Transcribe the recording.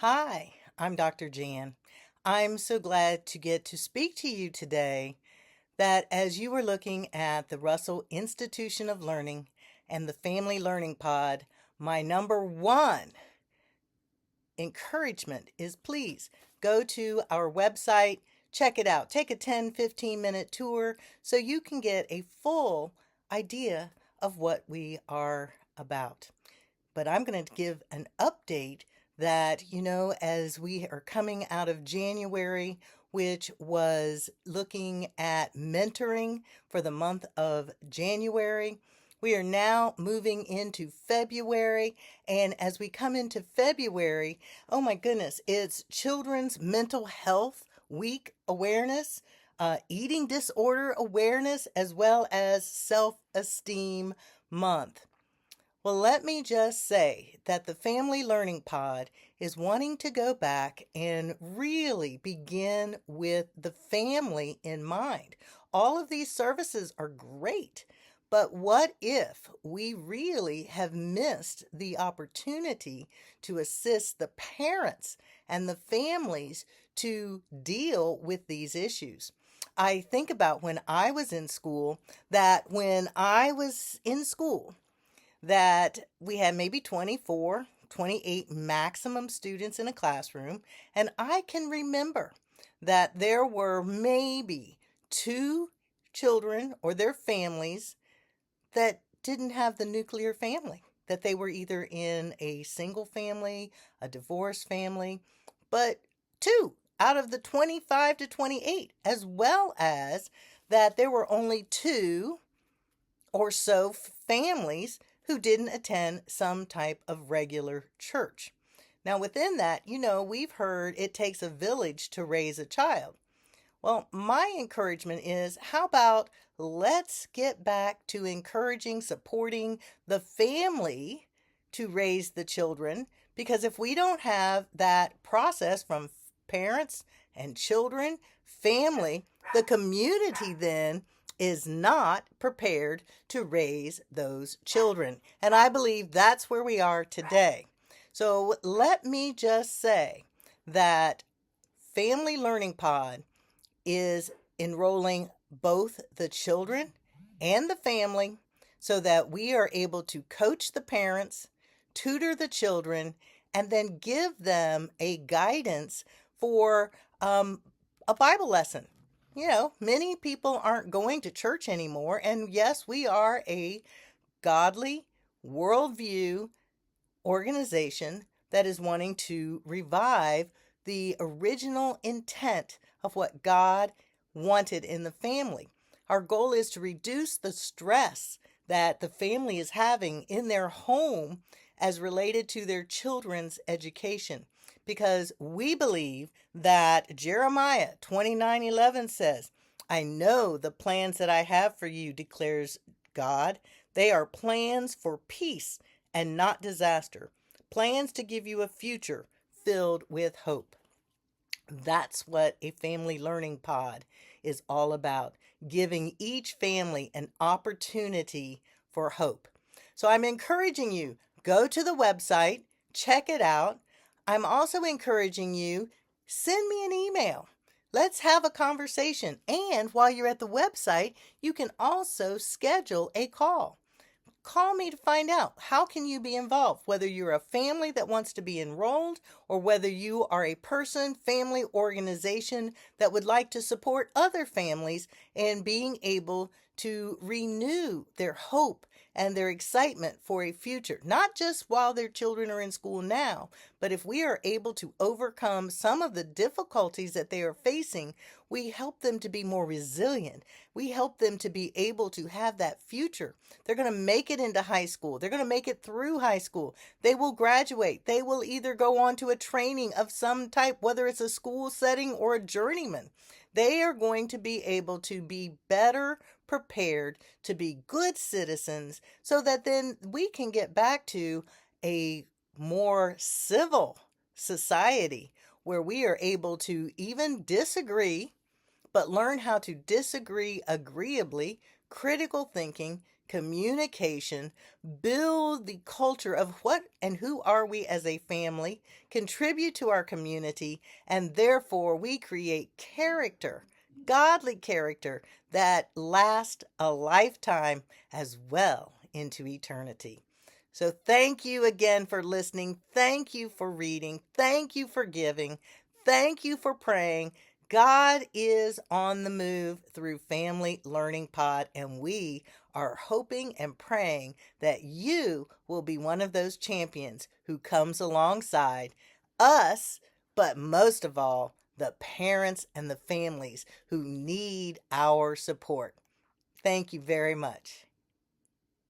Hi, I'm Dr. Jan. I'm so glad to get to speak to you today that as you were looking at the Russell Institution of Learning and the Family Learning Pod, my number one encouragement is please go to our website, check it out, take a 10-15 minute tour so you can get a full idea of what we are about. But I'm going to give an update that, as we are coming out of January, which was looking at mentoring for the month of January, we are now moving into February. And as we come into February, oh my goodness, it's Children's Mental Health Week awareness, eating disorder awareness, as well as self-esteem month. Well, let me just say that the Family Learning Pod is wanting to go back and really begin with the family in mind. All of these services are great, but what if we really have missed the opportunity to assist the parents and the families to deal with these issues? I think about when I was in school, that we had maybe 24, 28 maximum students in a classroom. And I can remember that there were maybe two children or their families that didn't have the nuclear family, that they were either in a single family, a divorced family, but two out of the 25 to 28, as well as that there were only two or so families who didn't attend some type of regular church. Now, within that, we've heard it takes a village to raise a child. Well, my encouragement is how about let's get back to encouraging, supporting the family to raise the children? Because if we don't have that process from parents and children, family, the community then is not prepared to raise those children. And I believe that's where we are today. So let me just say that Family Learning Pod is enrolling both the children and the family so that we are able to coach the parents, tutor the children, and then give them a guidance for a Bible lesson. Many people aren't going to church anymore. And yes, we are a godly worldview organization that is wanting to revive the original intent of what God wanted in the family. Our goal is to reduce the stress that the family is having in their home as related to their children's education. Because we believe that Jeremiah 29:11 says, I know the plans that I have for you, declares God. They are plans for peace and not disaster. Plans to give you a future filled with hope. That's what a family learning pod is all about, giving each family an opportunity for hope. So I'm encouraging you, go to the website, check it out. I'm also encouraging you, send me an email. Let's have a conversation. And while you're at the website, you can also schedule a call. Call me to find out how can you be involved, whether you're a family that wants to be enrolled or whether you are a person, family, organization that would like to support other families in being able to renew their hope and their excitement for a future, not just while their children are in school now, but if we are able to overcome some of the difficulties that they are facing, we help them to be more resilient. We help them to be able to have that future. They're going to make it into high school. They're going to make it through high school. They will graduate. They will either go on to a training of some type, whether it's a school setting or a journeyman. They are going to be able to be better prepared to be good citizens so that then we can get back to a more civil society where we are able to even disagree, but learn how to disagree agreeably, critical thinking, communication, build the culture of what and who are we as a family, contribute to our community, and therefore we create character, godly character that lasts a lifetime as well into eternity. So thank you again for listening. Thank you for reading. Thank you for giving. Thank you for praying. God is on the move through Family Learning Pod, and we are hoping and praying that you will be one of those champions who comes alongside us, but most of all, the parents and the families who need our support. Thank you very much.